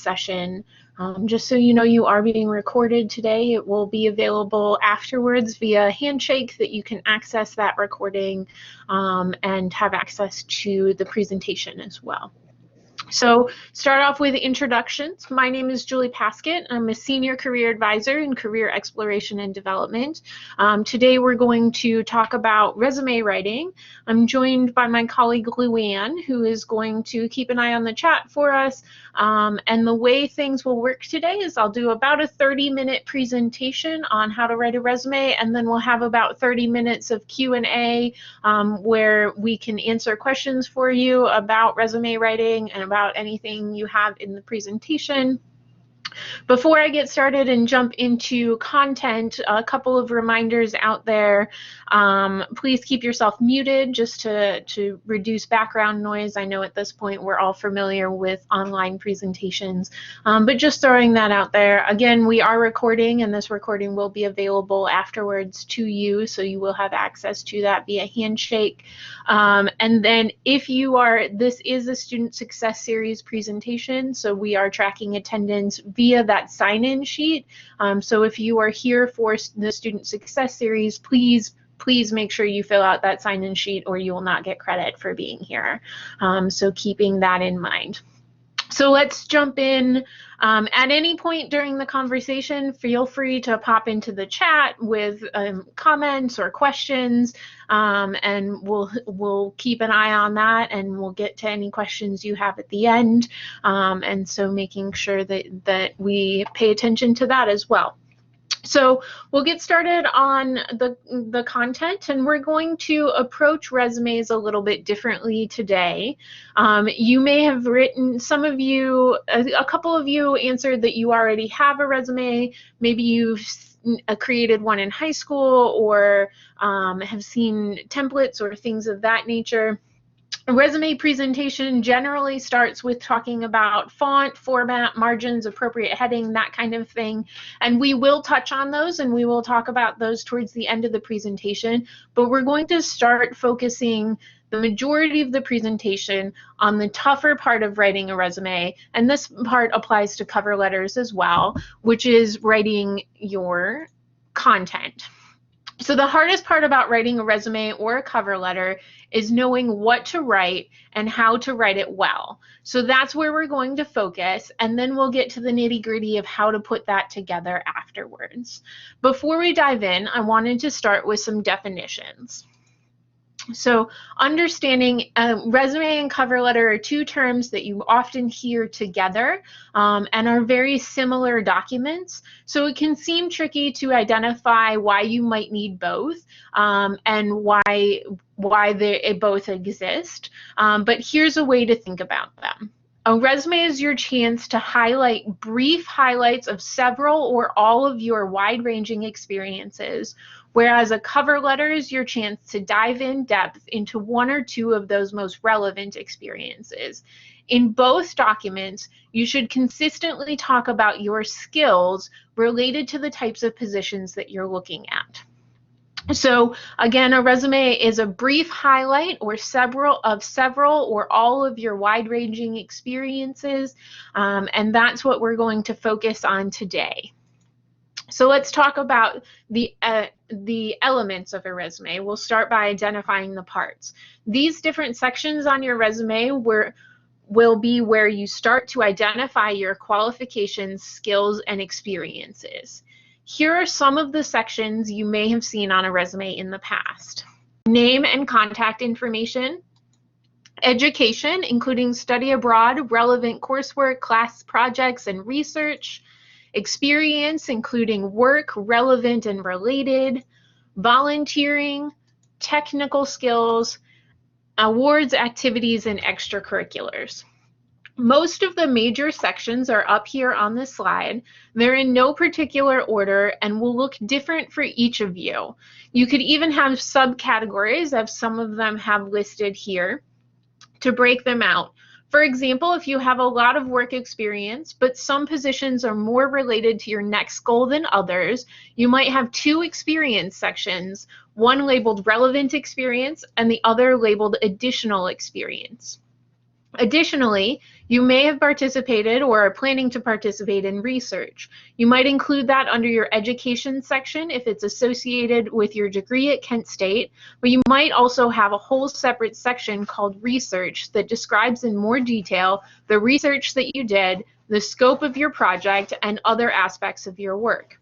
session. Just so you know, you are being recorded today. It will be available afterwards via Handshake that you can access that recording and have access to the presentation as well. So start off with introductions. My name is Julie Paskett. I'm a Senior Career Advisor in Career Exploration and Development. Today we're going to talk about resume writing. I'm joined by my colleague Luann, who is going to keep an eye on the chat for us. And the way things will work today is I'll do about a 30-minute presentation on how to write a resume, and then we'll have about 30 minutes of Q&A where we can answer questions for you about resume writing and about anything you have in the presentation. Before I get started and jump into content, a couple of reminders out there. Please keep yourself muted just to reduce background noise. I know at this point we're all familiar with online presentations, but just throwing that out there. Again, we are recording, and this recording will be available afterwards to you, so you will have access to that via Handshake. And then if you are, this is a Student Success Series presentation, so we are tracking attendance via that sign-in sheet. So if you are here for the Student Success Series, please make sure you fill out that sign-in sheet or you will not get credit for being here. So keeping that in mind. So let's jump in. At any point during the conversation, feel free to pop into the chat with comments or questions, and we'll keep an eye on that, and we'll get to any questions you have at the end. And so making sure that we pay attention to that as well. So we'll get started on the content, and we're going to approach resumes a little bit differently today. You may have written, some of you, a couple of you answered that you already have a resume. Maybe you've created one in high school or have seen templates or things of that nature. A resume presentation generally starts with talking about font, format, margins, appropriate heading, that kind of thing. And we will touch on those, and we will talk about those towards the end of the presentation. But we're going to start focusing the majority of the presentation on the tougher part of writing a resume. And this part applies to cover letters as well, which is writing your content. So the hardest part about writing a resume or a cover letter is knowing what to write and how to write it well. So that's where we're going to focus, and then we'll get to the nitty-gritty of how to put that together afterwards. Before we dive in, I wanted to start with some definitions. So understanding resume and cover letter are two terms that you often hear together and are very similar documents. So it can seem tricky to identify why you might need both and why they both exist. But here's a way to think about them. A resume is your chance to highlight brief highlights of several or all of your wide-ranging experiences, whereas a cover letter is your chance to dive in depth into one or two of those most relevant experiences. In both documents, you should consistently talk about your skills related to the types of positions that you're looking at. So again, a resume is a brief highlight or several or all of your wide-ranging experiences, and that's what we're going to focus on today. So let's talk about the elements of a resume. We'll start by identifying the parts. These different sections on your resume will be where you start to identify your qualifications, skills, and experiences. Here are some of the sections you may have seen on a resume in the past. Name and contact information, education, including study abroad, relevant coursework, class projects, and research, experience, including work, relevant and related, volunteering, technical skills, awards, activities, and extracurriculars. Most of the major sections are up here on this slide. They're in no particular order and will look different for each of you. You could even have subcategories, as some of them have listed here, to break them out. For example, if you have a lot of work experience, but some positions are more related to your next goal than others, you might have two experience sections, one labeled relevant experience and the other labeled additional experience. Additionally, you may have participated or are planning to participate in research. You might include that under your education section if it's associated with your degree at Kent State, but you might also have a whole separate section called research that describes in more detail the research that you did, the scope of your project, and other aspects of your work.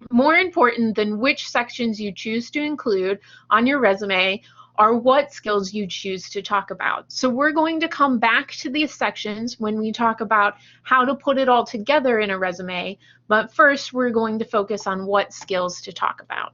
More important than which sections you choose to include on your resume are what skills you choose to talk about. So we're going to come back to these sections when we talk about how to put it all together in a resume, but first we're going to focus on what skills to talk about.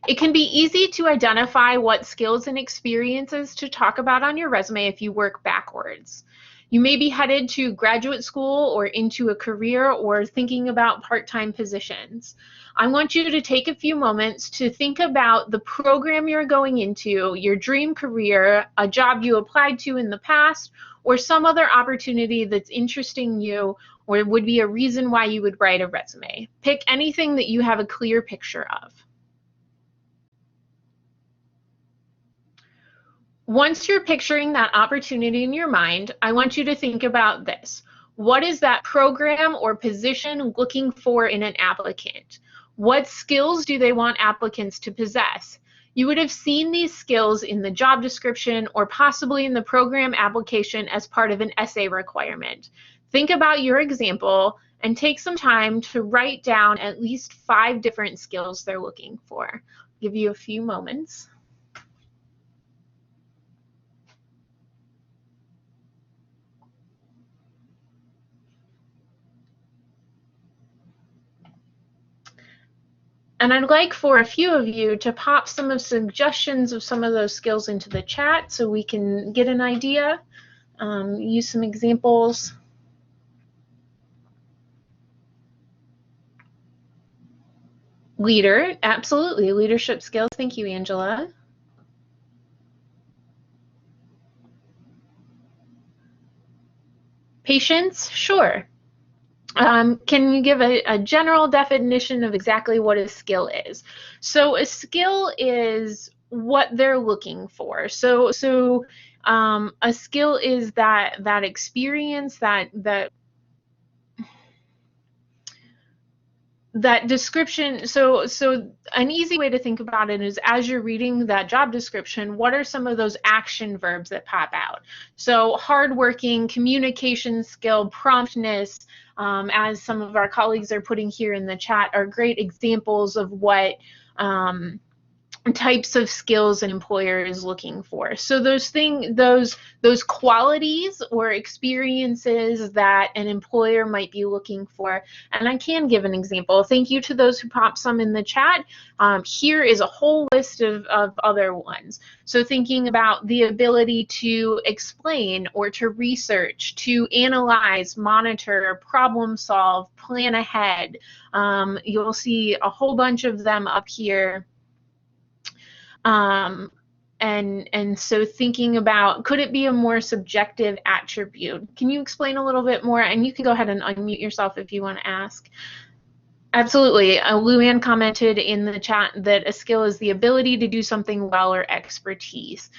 It can be easy to identify what skills and experiences to talk about on your resume if you work backwards. You may be headed to graduate school or into a career or thinking about part-time positions. I want you to take a few moments to think about the program you're going into, your dream career, a job you applied to in the past, or some other opportunity that's interesting you or would be a reason why you would write a resume. Pick anything that you have a clear picture of. Once you're picturing that opportunity in your mind, I want you to think about this. What is that program or position looking for in an applicant? What skills do they want applicants to possess? You would have seen these skills in the job description or possibly in the program application as part of an essay requirement. Think about your example and take some time to write down at least 5 different skills they're looking for. I'll give you a few moments. And I'd like for a few of you to pop some of suggestions of some of those skills into the chat so we can get an idea, use some examples. Leader, absolutely, leadership skills. Thank you, Angela. Patience, sure. Can you give a general definition of exactly what a skill is? So a skill is what they're looking for. So a skill is that experience, that description. So an easy way to think about it is, as you're reading that job description, what are some of those action verbs that pop out? So hardworking, communication skill, promptness, as some of our colleagues are putting here in the chat, are great examples of what types of skills an employer is looking for. So those qualities or experiences that an employer might be looking for. And I can give an example. Thank you to those who popped some in the chat. Here is a whole list of other ones. So thinking about the ability to explain or to research, to analyze, monitor, problem solve, plan ahead. You'll see a whole bunch of them up here. And so thinking about, could it be a more subjective attribute? Can you explain a little bit more? And you can go ahead and unmute yourself if you want to ask. Absolutely. Luann commented in the chat that a skill is the ability to do something well or expertise.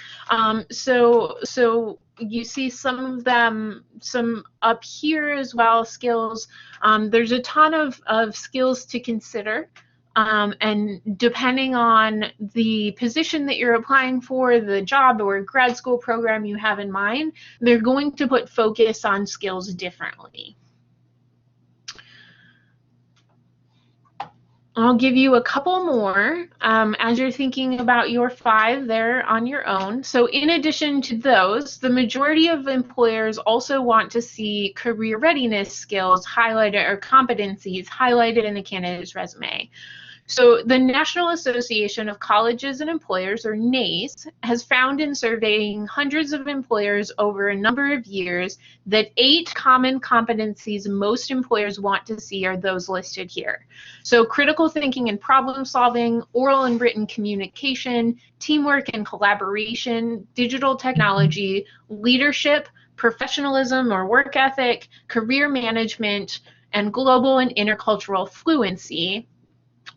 So you see some of them, some up here as well, skills. There's a ton of skills to consider. And depending on the position that you're applying for, the job or grad school program you have in mind, they're going to put focus on skills differently. I'll give you a couple more as you're thinking about your 5 there on your own. So in addition to those, the majority of employers also want to see career readiness skills highlighted, or competencies highlighted in a candidate's resume. So the National Association of Colleges and Employers, or NACE, has found in surveying hundreds of employers over a number of years that 8 common competencies most employers want to see are those listed here. So critical thinking and problem solving, oral and written communication, teamwork and collaboration, digital technology, leadership, professionalism or work ethic, career management, and global and intercultural fluency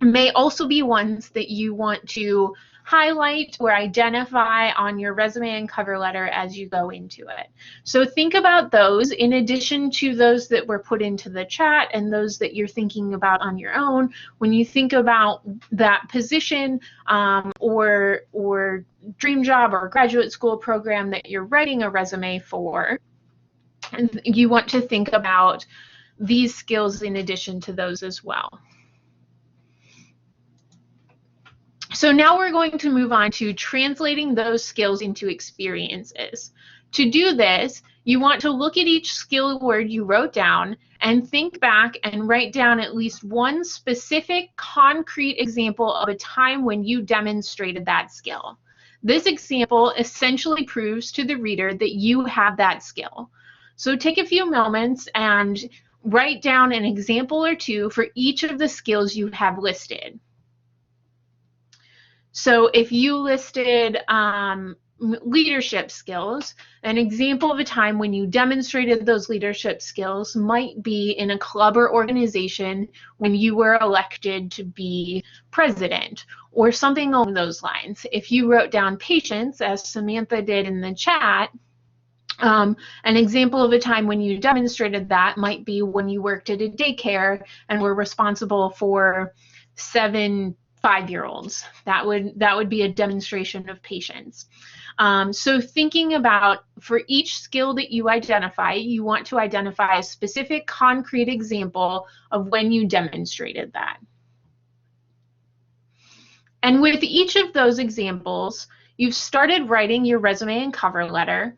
may also be ones that you want to highlight or identify on your resume and cover letter as you go into it. So think about those in addition to those that were put into the chat and those that you're thinking about on your own. When you think about that position or dream job or graduate school program that you're writing a resume for, and you want to think about these skills in addition to those as well. So now we're going to move on to translating those skills into experiences. To do this, you want to look at each skill word you wrote down and think back and write down at least one specific concrete example of a time when you demonstrated that skill. This example essentially proves to the reader that you have that skill. So take a few moments and write down an example or two for each of the skills you have listed. So if you listed leadership skills, an example of a time when you demonstrated those leadership skills might be in a club or organization when you were elected to be president, or something along those lines. If you wrote down patience, as Samantha did in the chat, an example of a time when you demonstrated that might be when you worked at a daycare and were responsible for 7 5-year-olds. That would be a demonstration of patience. So thinking about, for each skill that you identify, you want to identify a specific concrete example of when you demonstrated that. And with each of those examples, you've started writing your resume and cover letter.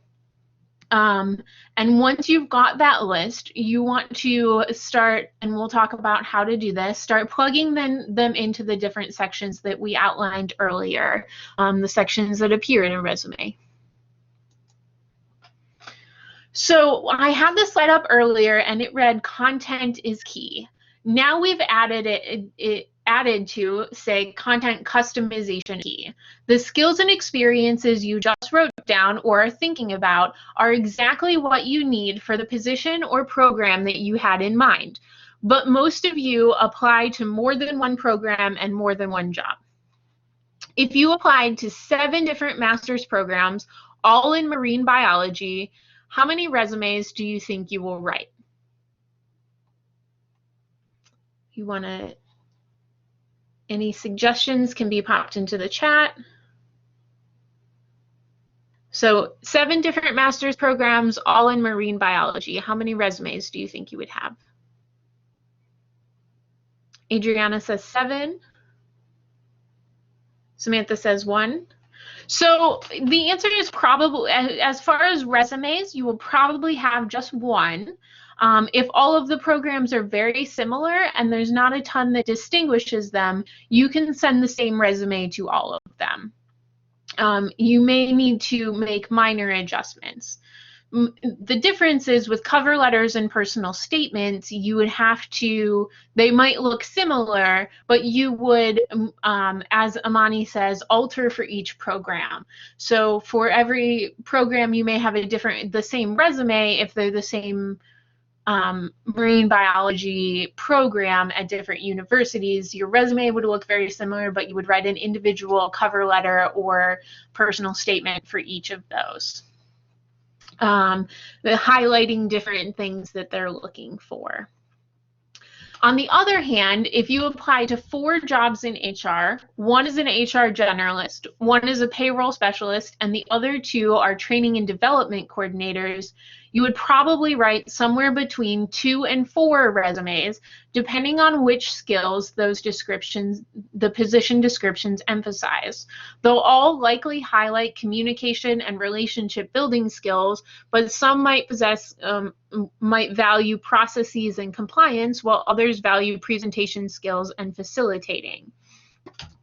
And once you've got that list, you want to start, and we'll talk about how to do this, start plugging them into the different sections that we outlined earlier, the sections that appear in a resume. So I had this slide up earlier and it read content is key. Now we've added added to, say, content customization key. The skills and experiences you just wrote down or are thinking about are exactly what you need for the position or program that you had in mind. But most of you apply to more than one program and more than one job. If you applied to 7 different master's programs, all in marine biology, how many resumes do you think you will write? You want to, any suggestions can be popped into the chat. So 7 different master's programs, all in marine biology. How many resumes do you think you would have? Adriana says 7. Samantha says 1. So the answer is probably, as far as resumes, you will probably have just 1. If all of the programs are very similar and there's not a ton that distinguishes them, you can send the same resume to all of them. You may need to make minor adjustments. The difference is with cover letters and personal statements, you would have to, they might look similar, but you would, as Amani says, alter for each program. So for every program, you may have the same resume if they're the same marine biology program at different universities. Your resume would look very similar, but you would write an individual cover letter or personal statement for each of those. Highlighting different things that they're looking for. On the other hand, if you apply to 4 jobs in HR, one is an HR generalist, one is a payroll specialist, and the other 2 are training and development coordinators, you would probably write somewhere between 2 and 4 resumes, depending on which skills those descriptions, the position descriptions emphasize. They'll all likely highlight communication and relationship building skills, but some might might value processes and compliance, while others value presentation skills and facilitating.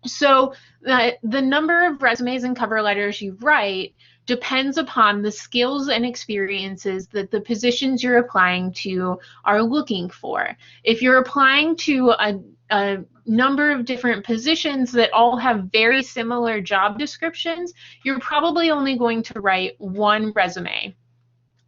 So the number of resumes and cover letters you write depends upon the skills and experiences that the positions you're applying to are looking for. If you're applying to a number of different positions that all have very similar job descriptions, you're probably only going to write 1 resume.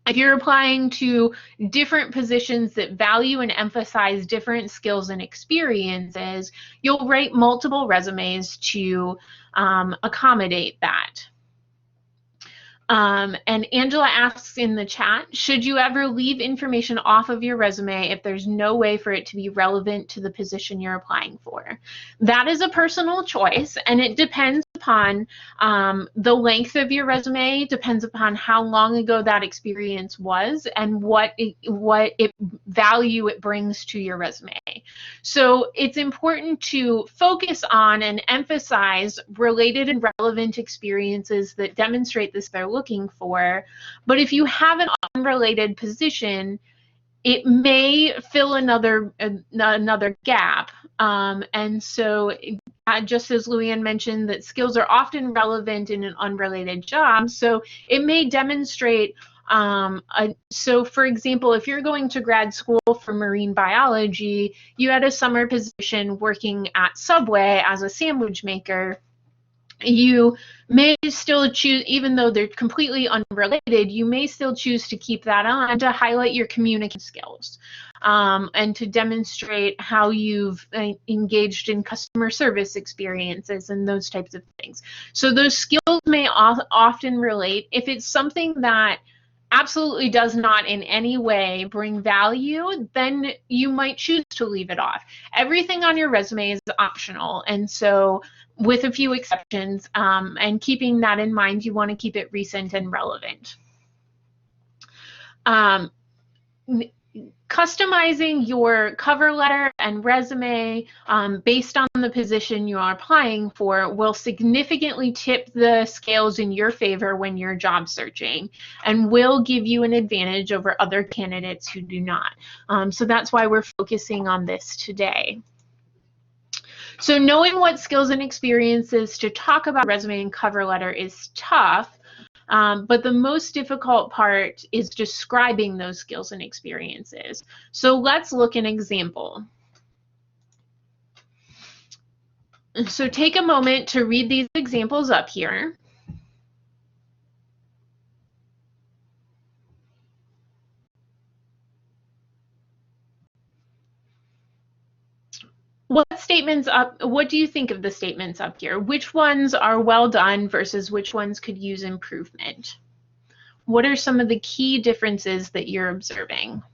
If you're applying to different positions that value and emphasize different skills and experiences, you'll write multiple resumes to accommodate that. And Angela asks in the chat, should you ever leave information off of your resume if there's no way for it to be relevant to the position you're applying for? That is a personal choice, and it depends upon the length of your resume, depends upon how long ago that experience was, and what value it brings to your resume. So it's important to focus on and emphasize related and relevant experiences that demonstrate this they're looking for. But if you have an unrelated position, it may fill another gap. And so just as Luann mentioned, that skills are often relevant in an unrelated job, so it may demonstrate so for example, if you're going to grad school for marine biology, you had a summer position working at Subway as a sandwich maker, you may still choose, even though they're completely unrelated, you may still choose to keep that on to highlight your communication skills and to demonstrate how you've engaged in customer service experiences and those types of things. So those skills may often relate. If it's something that absolutely does not in any way bring value, then you might choose to leave it off. Everything on your resume is optional, and so with a few exceptions, and keeping that in mind, you want to keep it recent and relevant. Customizing your cover letter and resume based on the position you are applying for will significantly tip the scales in your favor when you're job searching, and will give you an advantage over other candidates who do not. So that's why we're focusing on this today. So knowing what skills and experiences to talk about resume and cover letter is tough. But the most difficult part is describing those skills and experiences. So let's look at an example. So take a moment to read these examples up here. What do you think of the statements up here? Which ones are well done versus which ones could use improvement? What are some of the key differences that you're observing?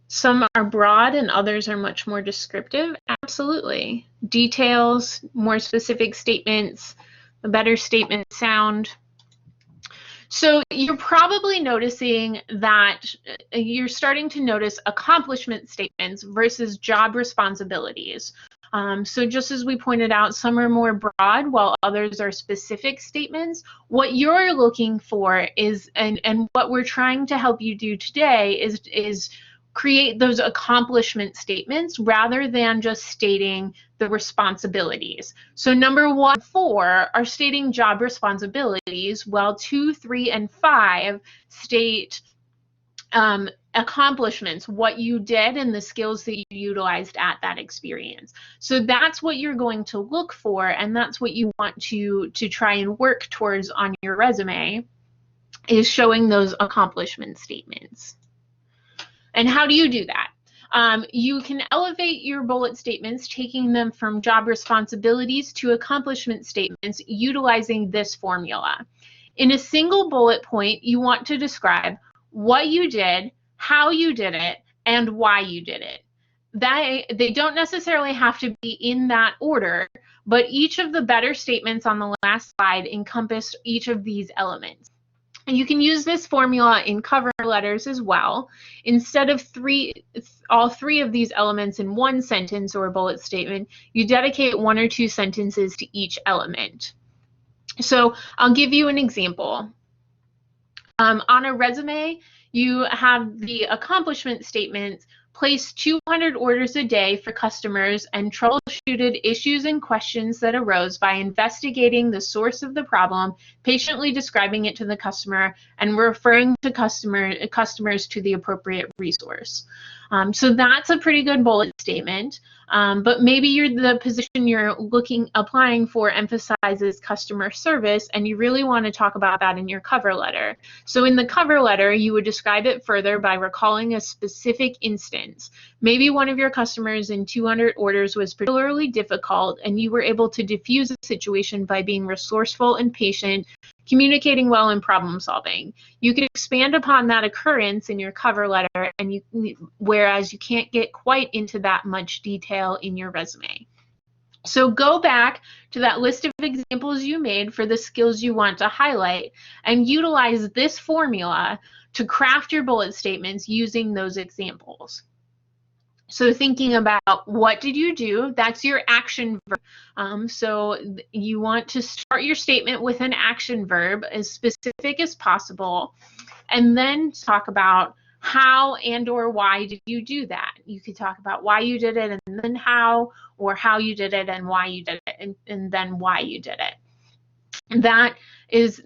Some are broad and others are much more descriptive. Absolutely. Details, more specific statements, a better statement sound. So you're probably noticing that you're starting to notice accomplishment statements versus job responsibilities. So just as we pointed out, some are more broad while others are specific statements. What you're looking for is, and what we're trying to help you do today is create those accomplishment statements rather than just stating the responsibilities. So number 1 and 4 are stating job responsibilities, while 2, 3, and 5 state accomplishments, what you did and the skills that you utilized at that experience. So that's what you're going to look for, and that's what you want to try and work towards on your resume, is showing those accomplishment statements. And how do you do that? You can elevate your bullet statements, taking them from job responsibilities to accomplishment statements, utilizing this formula. In a single bullet point, you want to describe what you did, how you did it, and why you did it. They don't necessarily have to be in that order, but each of the better statements on the last slide encompass each of these elements. And you can use this formula in cover letters as well. Instead of all three of these elements in one sentence or bullet statement, you dedicate 1 or 2 sentences to each element. So I'll give you an example. On a resume, you have the accomplishment statements placed 200 orders a day for customers, and troubleshooted issues and questions that arose by investigating the source of the problem, patiently describing it to the customer, and referring to customers to the appropriate resource. So that's a pretty good bullet statement, but maybe the position you're applying for emphasizes customer service, and you really want to talk about that in your cover letter. So in the cover letter, you would describe it further by recalling a specific instance. Maybe one of your customers in 200 orders was particularly difficult, and you were able to diffuse the situation by being resourceful and patient, communicating well, and problem solving. You can expand upon that occurrence in your cover letter, and whereas you can't get quite into that much detail in your resume. So go back to that list of examples you made for the skills you want to highlight and utilize this formula to craft your bullet statements using those examples. So thinking about what did you do, that's your action verb. So you want to start your statement with an action verb as specific as possible, and then talk about how and or why did you do that. You could talk about why you did it and then how, or how you did it and why you did it, and then why you did it. And that is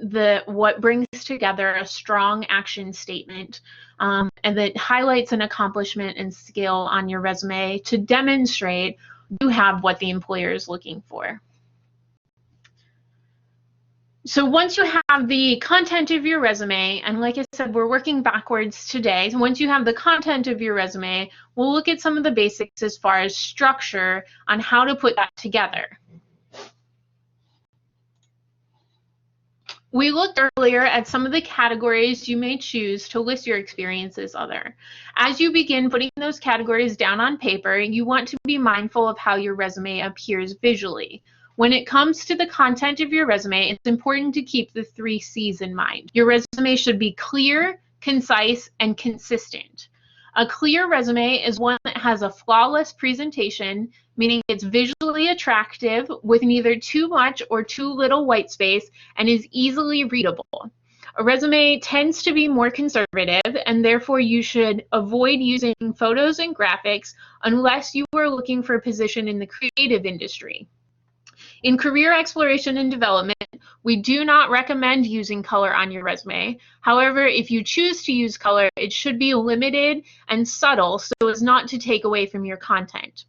what brings together a strong action statement, and that highlights an accomplishment and skill on your resume to demonstrate you have what the employer is looking for. So once you have the content of your resume, and like I said, we're working backwards today. So once you have the content of your resume, we'll look at some of the basics as far as structure on how to put that together. We looked earlier at some of the categories you may choose to list your experiences under. As you begin putting those categories down on paper, you want to be mindful of how your resume appears visually. When it comes to the content of your resume, it's important to keep the 3 C's in mind. Your resume should be clear, concise, and consistent. A clear resume is one that has a flawless presentation, meaning it's visually attractive with neither too much or too little white space and is easily readable. A resume tends to be more conservative, and therefore you should avoid using photos and graphics unless you are looking for a position in the creative industry. In career exploration and development, we do not recommend using color on your resume. However, if you choose to use color, it should be limited and subtle so as not to take away from your content.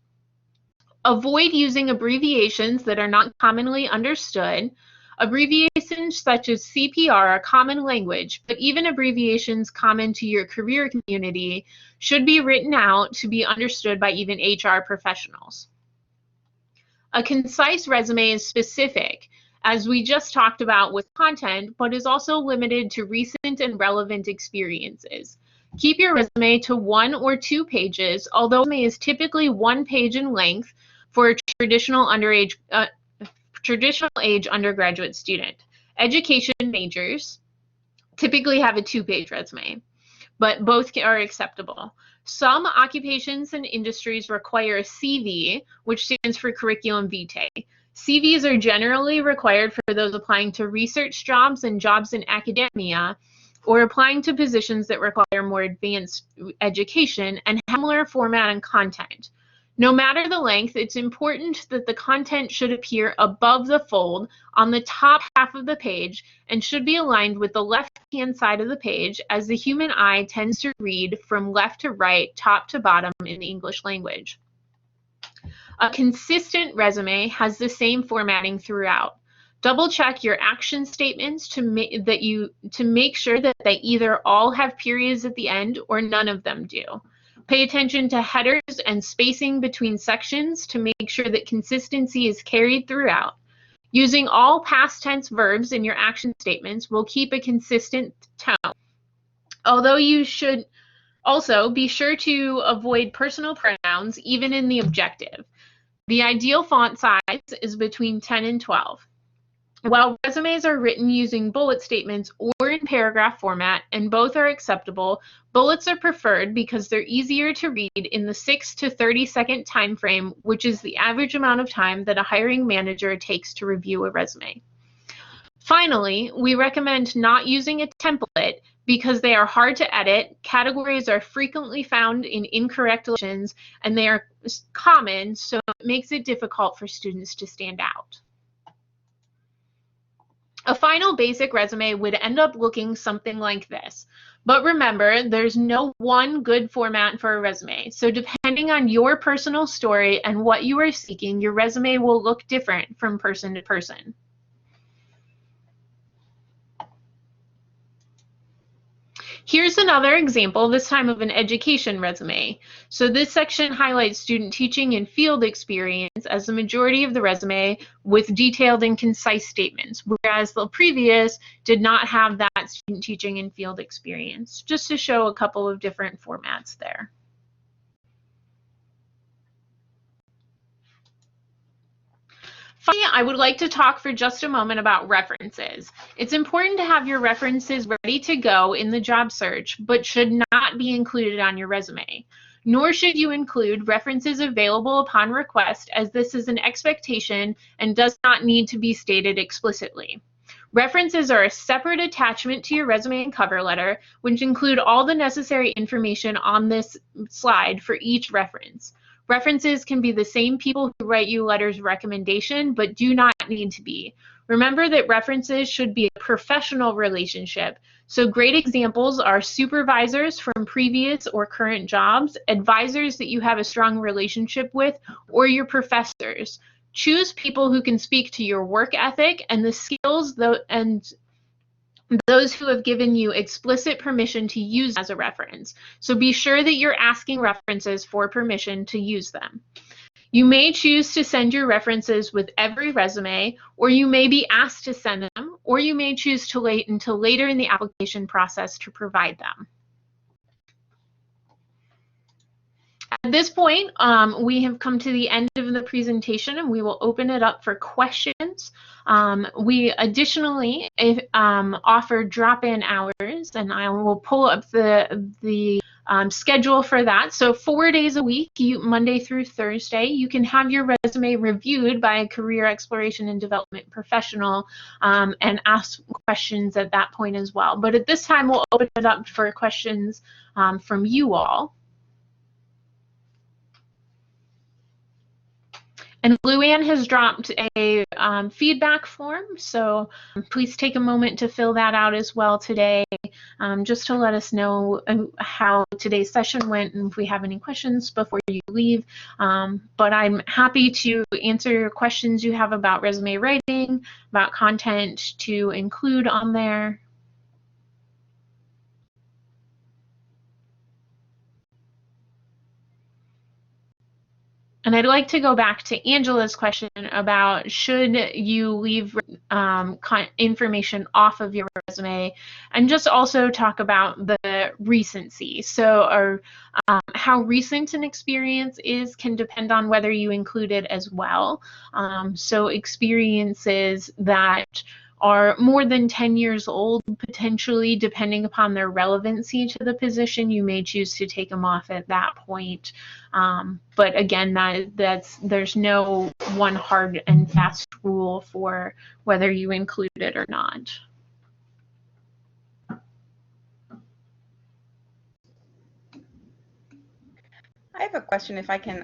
Avoid using abbreviations that are not commonly understood. Abbreviations such as CPR are common language, but even abbreviations common to your career community should be written out to be understood by even HR professionals. A concise resume is specific, as we just talked about with content, but is also limited to recent and relevant experiences. Keep your resume to 1 or 2 pages, although it is typically 1 page in length for a traditional age undergraduate student. Education majors typically have a 2-page resume, but both are acceptable. Some occupations and industries require a CV, which stands for curriculum vitae. CVs are generally required for those applying to research jobs and jobs in academia, or applying to positions that require more advanced education and have similar format and content. No matter the length, it's important that the content should appear above the fold on the top half of the page and should be aligned with the left-hand side of the page, as the human eye tends to read from left to right, top to bottom in the English language. A consistent resume has the same formatting throughout. Double-check your action statements to make sure that they either all have periods at the end or none of them do. Pay attention to headers and spacing between sections to make sure that consistency is carried throughout. Using all past tense verbs in your action statements will keep a consistent tone. Although you should also be sure to avoid personal pronouns even in the objective. The ideal font size is between 10 and 12. While resumes are written using bullet statements or in paragraph format, and both are acceptable, bullets are preferred because they're easier to read in the 6 to 30-second time frame, which is the average amount of time that a hiring manager takes to review a resume. Finally, we recommend not using a template because they are hard to edit, categories are frequently found in incorrect locations, and they are common, so it makes it difficult for students to stand out. A final basic resume would end up looking something like this. But remember, there's no one good format for a resume. So depending on your personal story and what you are seeking, your resume will look different from person to person. Here's another example, this time of an education resume. So this section highlights student teaching and field experience as the majority of the resume with detailed and concise statements, whereas the previous did not have that student teaching and field experience, just to show a couple of different formats there. Finally, I would like to talk for just a moment about references. It's important to have your references ready to go in the job search, but should not be included on your resume. Nor should you include references available upon request, as this is an expectation and does not need to be stated explicitly. References are a separate attachment to your resume and cover letter, which include all the necessary information on this slide for each reference. References can be the same people who write you letters of recommendation, but do not need to be. Remember that references should be a professional relationship. So great examples are supervisors from previous or current jobs, advisors that you have a strong relationship with, or your professors. Choose people who can speak to your work ethic and the skills and those who have given you explicit permission to use as a reference. So be sure that you're asking references for permission to use them. You may choose to send your references with every resume, or you may be asked to send them, or you may choose to wait until later in the application process to provide them. At this point, we have come to the end of the presentation, and we will open it up for questions. We additionally offer drop-in hours, and I will pull up the schedule for that. So 4 days a week, Monday through Thursday, you can have your resume reviewed by a career exploration and development professional and ask questions at that point as well. But at this time, we'll open it up for questions from you all. And Luann has dropped a feedback form, so please take a moment to fill that out as well today, just to let us know how today's session went and if we have any questions before you leave. But I'm happy to answer your questions you have about resume writing, about content to include on there. And I'd like to go back to Angela's question about should you leave information off of your resume, and just also talk about the recency. So how recent an experience is can depend on whether you include it as well. So experiences that are more than 10 years old, potentially, depending upon their relevancy to the position, you may choose to take them off at that point. But again, there's no one hard and fast rule for whether you include it or not. I have a question, if I can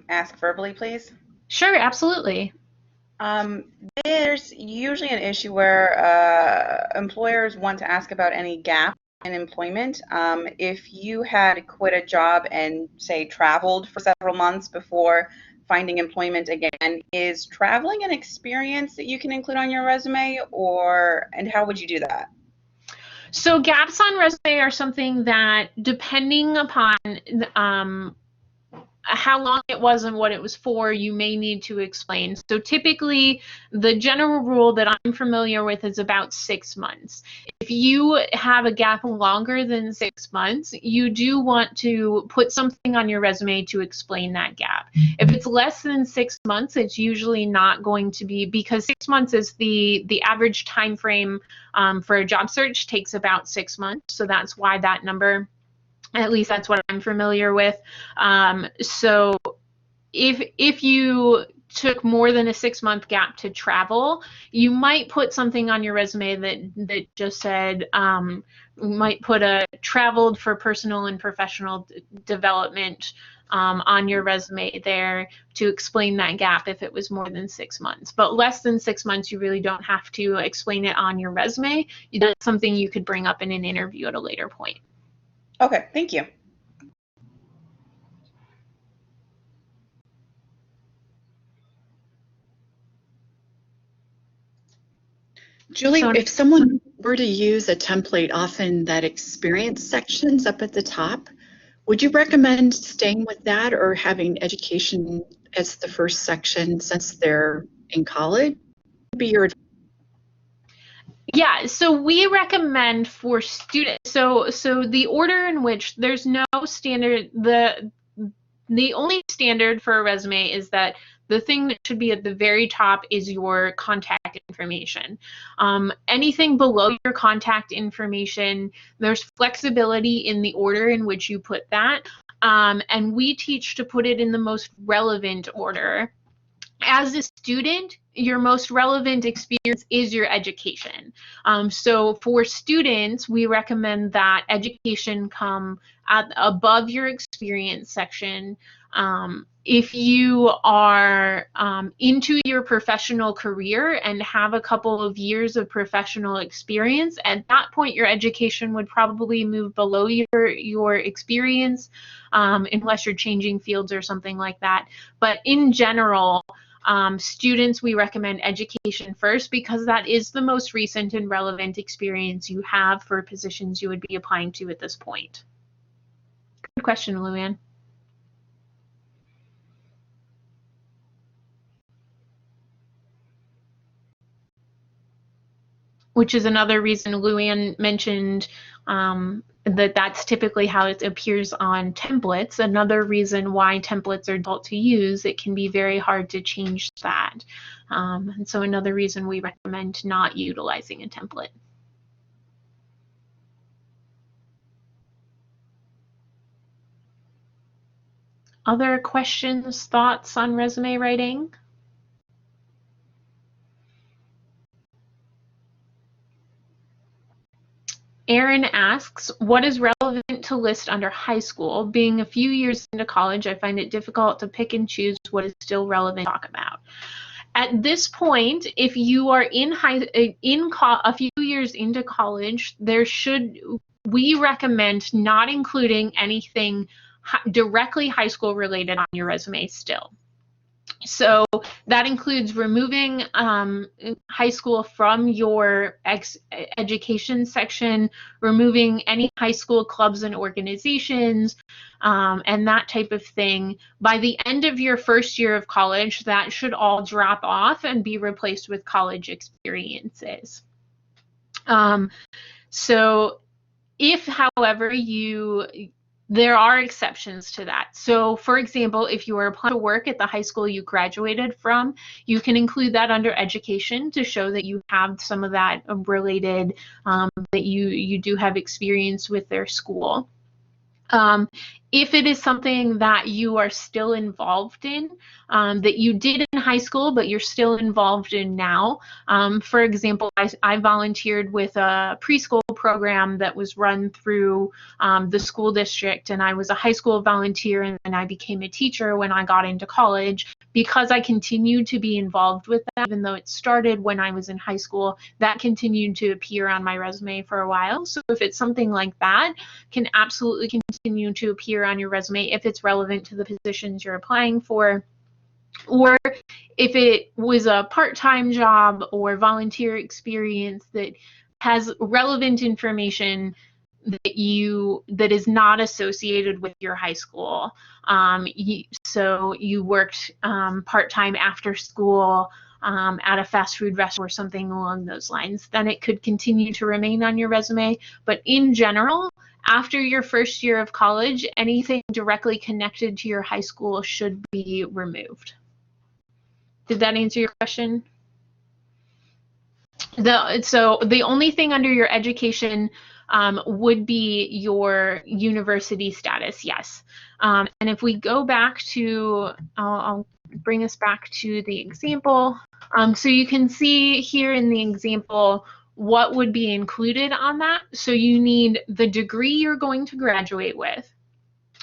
ask verbally, please. Sure, absolutely. There's usually an issue where employers want to ask about any gap in employment. If you had quit a job and, say, traveled for several months before finding employment again, is traveling an experience that you can include on your resume, and how would you do that? So gaps on resume are something that, depending upon how long it was and what it was for, you may need to explain. So typically, the general rule that I'm familiar with is about 6 months. If you have a gap longer than 6 months, you do want to put something on your resume to explain that gap. If it's less than 6 months, it's usually not going to be, because 6 months is the average time frame for a job search takes about 6 months. So that's why that number, at least that's what I'm familiar with. So if you took more than a 6-month gap to travel, you might put something on your resume that just said, might put a traveled for personal and professional development on your resume there to explain that gap if it was more than 6 months. But less than 6 months, you really don't have to explain it on your resume. That's something you could bring up in an interview at a later point. Okay, thank you. Julie, if someone were to use a template, often that experience section's up at the top, would you recommend staying with that or having education as the first section since they're in college? What would be your advice? Yeah, so we recommend for students, so the order in which there's no standard, the only standard for a resume is that the thing that should be at the very top is your contact information. Anything below your contact information, there's flexibility in the order in which you put that, and we teach to put it in the most relevant order. As a student, your most relevant experience is your education. So for students, we recommend that education come above your experience section. If you are into your professional career and have a couple of years of professional experience, at that point your education would probably move below your experience, unless you're changing fields or something like that. But in general, students, we recommend education first because that is the most recent and relevant experience you have for positions you would be applying to at this point. Good question, Luann. Which is another reason Luann mentioned that's typically how it appears on templates. Another reason why templates are difficult to use, it can be very hard to change that. And so another reason we recommend not utilizing a template. Other questions, thoughts on resume writing? Aaron asks, what is relevant to list under high school? Being a few years into college, I find it difficult to pick and choose what is still relevant to talk about. At this point, if you are a few years into college, we recommend not including anything directly high school related on your resume still. So that includes removing high school from your education section, removing any high school clubs and organizations, and that type of thing. By the end of your first year of college, that should all drop off and be replaced with college experiences. So if, however, there are exceptions to that. So, for example, if you are applying to work at the high school you graduated from, you can include that under education to show that you have some of that related, that you do have experience with their school. If it is something that you are still involved in, that you did in high school, but you're still involved in now. For example, I volunteered with a preschool program that was run through the school district, and I was a high school volunteer, and then I became a teacher when I got into college. Because I continued to be involved with that, even though it started when I was in high school, that continued to appear on my resume for a while. So if it's something like that, can absolutely continue to appear on your resume if it's relevant to the positions you're applying for. Or if it was a part-time job or volunteer experience that has relevant information that is not associated with your high school. So you worked part-time after school at a fast food restaurant or something along those lines, then it could continue to remain on your resume. But in general, after your first year of college, anything directly connected to your high school should be removed. Did that answer your question? So the only thing under your education would be your university status, yes. And if we go back to, I'll bring us back to the example. So you can see here in the example what would be included on that. So you need the degree you're going to graduate with.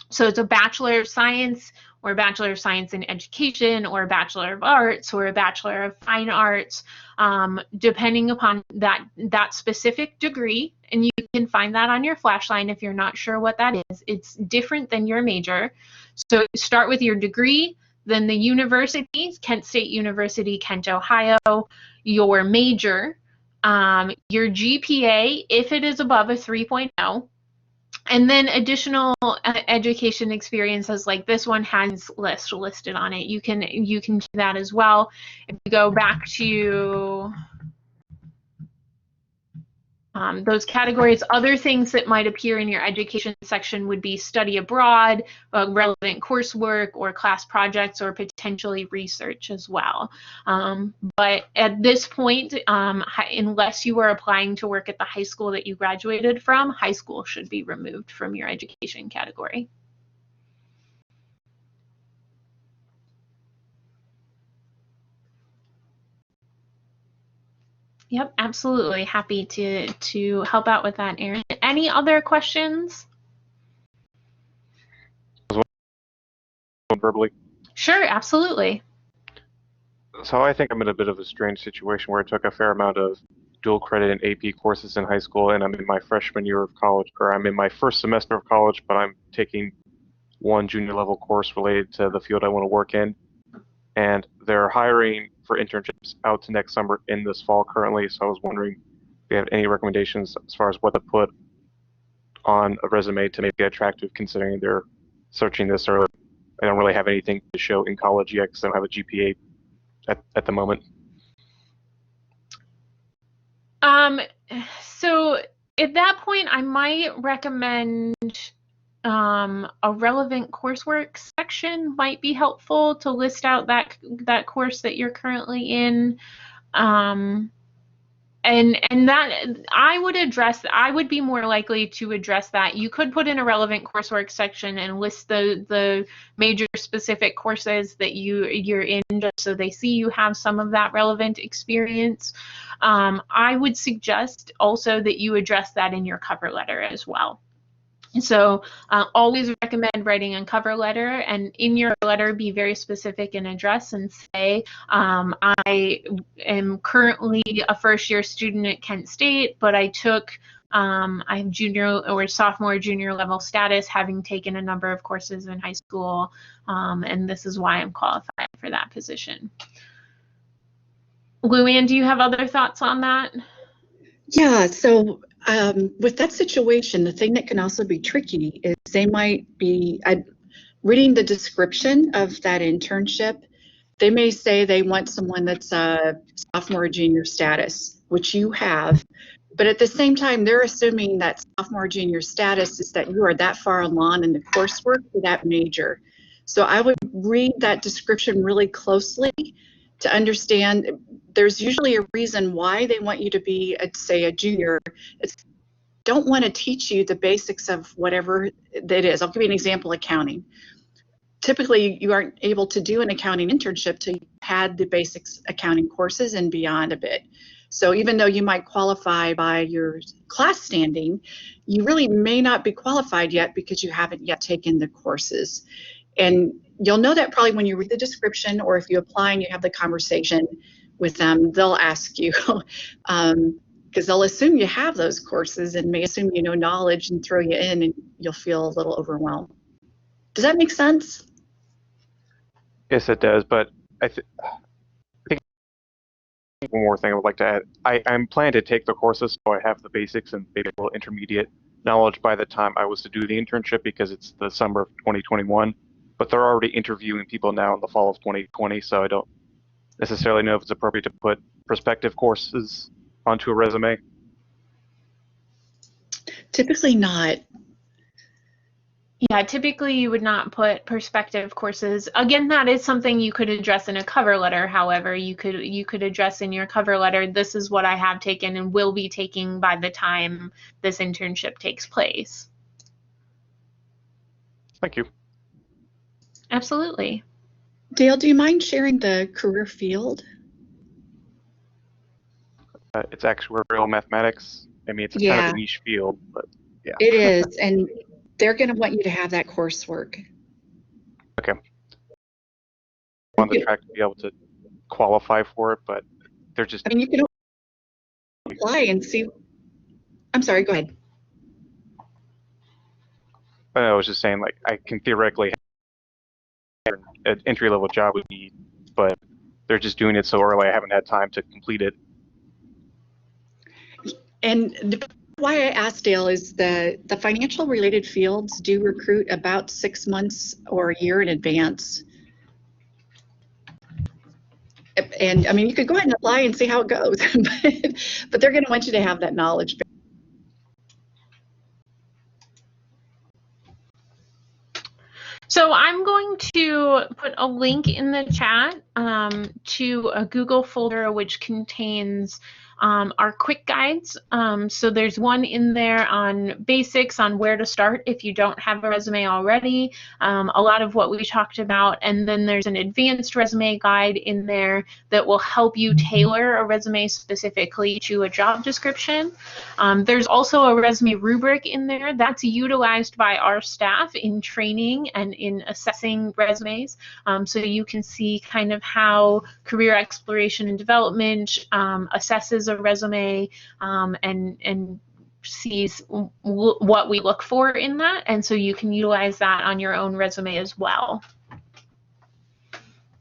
So it's a Bachelor of Science or a Bachelor of Science in Education or a Bachelor of Arts or a Bachelor of Fine Arts, depending upon that specific degree. And you can find that on your flashline if you're not sure what that is. It's different than your major. So start with your degree, then the university, Kent State University, Kent, Ohio, your major, your GPA, if it is above a 3.0, and then additional education experiences like this one has listed on it. You can do that as well. If you go back to those categories, other things that might appear in your education section would be study abroad, relevant coursework, or class projects, or potentially research as well. But at this point, unless you are applying to work at the high school that you graduated from, high school should be removed from your education category. Yep, absolutely. Happy to help out with that, Erin. Any other questions? Verbally. Sure, absolutely. So I think I'm in a bit of a strange situation where I took a fair amount of dual credit and AP courses in high school, and I'm in my freshman year of college, or I'm in my first semester of college, but I'm taking one junior level course related to the field I want to work in. And they're hiring for internships out to next summer in this fall currently, so I was wondering if you have any recommendations as far as what to put on a resume to make it attractive, considering they're searching this early. I don't really have anything to show in college yet because I don't have a GPA at the moment. So at that point, I might recommend a relevant coursework section might be helpful to list out that course that you're currently in. And that I would be more likely to address that. You could put in a relevant coursework section and list the major specific courses that you're in, just so they see you have some of that relevant experience. I would suggest also that you address that in your cover letter as well. So always recommend writing a cover letter, and in your letter be very specific in address and say, I am currently a first-year student at Kent State, but I have junior or sophomore junior level status, having taken a number of courses in high school, and this is why I'm qualified for that position. Luann, do you have other thoughts on that? Yeah, so with that situation, the thing that can also be tricky is they might be reading the description of that internship. They may say they want someone that's a sophomore or junior status, which you have, but at the same time, they're assuming that sophomore or junior status is that you are that far along in the coursework for that major. So I would read that description really closely to understand. There's usually a reason why they want you to be, say, a junior. It's don't want to teach you the basics of whatever that is. I'll give you an example: accounting. Typically, you aren't able to do an accounting internship till you've had the basics accounting courses and beyond a bit. So even though you might qualify by your class standing, you really may not be qualified yet because you haven't yet taken the courses. And you'll know that probably when you read the description, or if you apply and you have the conversation with them, they'll ask you, because they'll assume you have those courses and may assume you know knowledge and throw you in, and you'll feel a little overwhelmed. Does that make sense? Yes, it does, but I think one more thing I would like to add. I'm planning to take the courses so I have the basics and maybe a little intermediate knowledge by the time I was to do the internship, because it's the summer of 2021, but they're already interviewing people now in the fall of 2020, so I don't necessarily know if it's appropriate to put prospective courses onto a resume. Typically not. Yeah, typically you would not put perspective courses. Again, that is something you could address in a cover letter. However, you could address in your cover letter, this is what I have taken and will be taking by the time this internship takes place. Thank you. Absolutely. Dale, do you mind sharing the career field? It's actuarial mathematics. I mean, it's kind of a niche field, but yeah. It is, and they're going to want you to have that coursework. Okay. On the track to be able to qualify for it, but they're just. I mean, you can apply and see. I'm sorry, go ahead. I was just saying, like, I can theoretically have an entry-level job would be, but they're just doing it so early I haven't had time to complete it. And why I asked Dale is the financial related fields do recruit about 6 months or a year in advance. And I mean, you could go ahead and apply and see how it goes, but they're going to want you to have that knowledge. So I'm going to put a link in the chat to a Google folder which contains our quick guides. So there's one in there on basics, on where to start if you don't have a resume already, a lot of what we talked about, and then there's an advanced resume guide in there that will help you tailor a resume specifically to a job description. There's also a resume rubric in there that's utilized by our staff in training and in assessing resumes. So you can see kind of how career exploration and development assesses a resume and sees what we look for in that. And so you can utilize that on your own resume as well.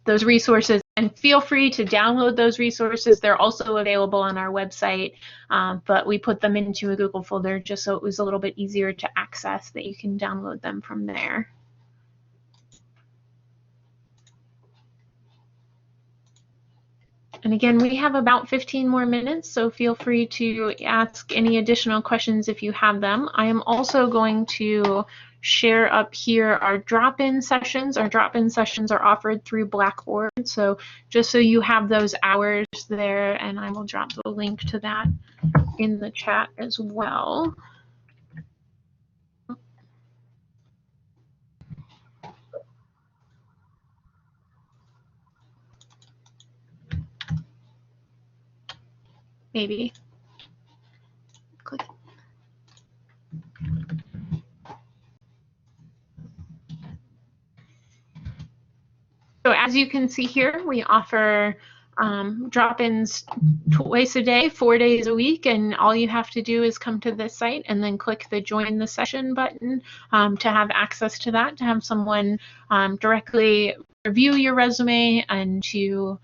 Those resources, and feel free to download those resources. They're also available on our website, but we put them into a Google folder just so it was a little bit easier to access, that you can download them from there. And again, we have about 15 more minutes, so feel free to ask any additional questions if you have them. I am also going to share up here our drop-in sessions. Our drop-in sessions are offered through Blackboard, so just so you have those hours there, and I will drop the link to that in the chat as well. Maybe. Click. So as you can see here, we offer drop-ins twice a day, 4 days a week, and all you have to do is come to this site and then click the join the session button to have access to that, to have someone directly review your resume and to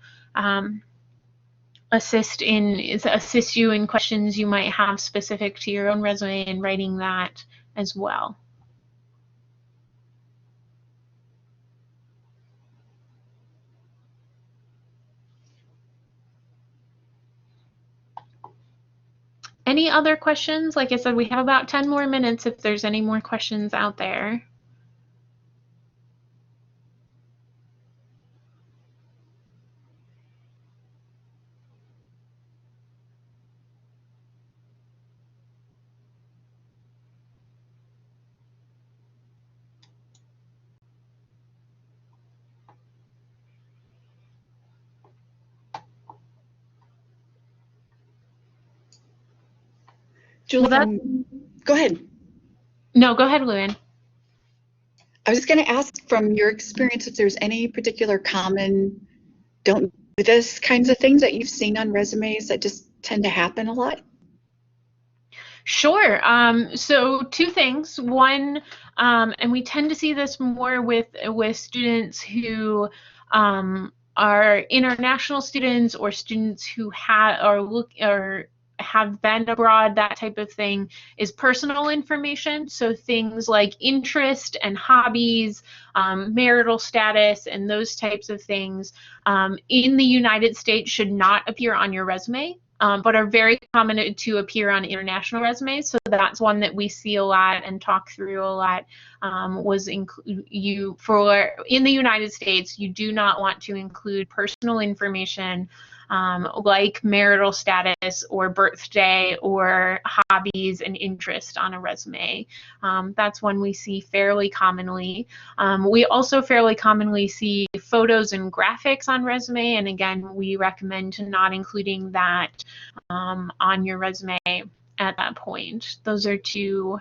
assist you in questions you might have specific to your own resume and writing that as well. Any other questions? Like I said, we have about 10 more minutes if there's any more questions out there. Julie, Well, go ahead. No, go ahead, Luann. I was just going to ask, from your experience, if there's any particular common don't do this kinds of things that you've seen on resumes that just tend to happen a lot? Sure. So two things. One, and we tend to see this more with students who are international students or students who have been abroad, that type of thing, is personal information. So things like interest and hobbies, marital status, and those types of things in the United States should not appear on your resume. but are very common to appear on international resumes. So that's one that we see a lot and talk through a lot. Was in the United States, you do not want to include personal information like marital status or birthday or hobbies and interest on a resume. That's one we see fairly commonly. We also fairly commonly see photos and graphics on resume, and again, we recommend not including that on your resume at that point. Those are two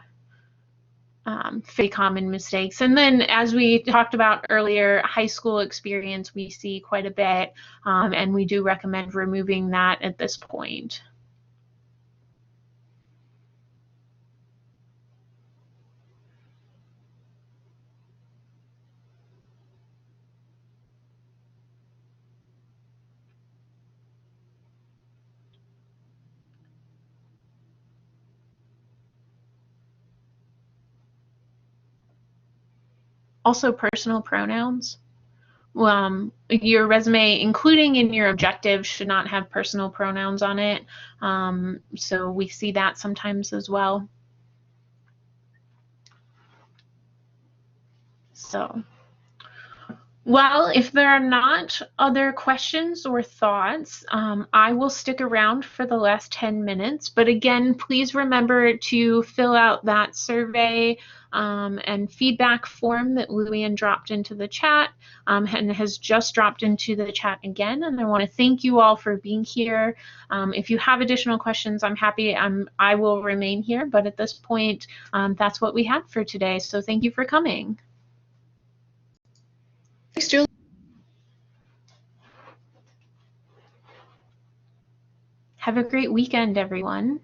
fairly common mistakes. And then, as we talked about earlier, high school experience we see quite a bit, and we do recommend removing that at this point. Also, personal pronouns. Your resume, including in your objectives, should not have personal pronouns on it. So we see that sometimes as well. So, well, if there are not other questions or thoughts, I will stick around for the last 10 minutes. But again, please remember to fill out that survey and feedback form that Luann dropped into the chat and has just dropped into the chat again. And I want to thank you all for being here. If you have additional questions, I'm happy. I will remain here. But at this point, that's what we had for today. So thank you for coming. Thanks, Julie. Have a great weekend, everyone.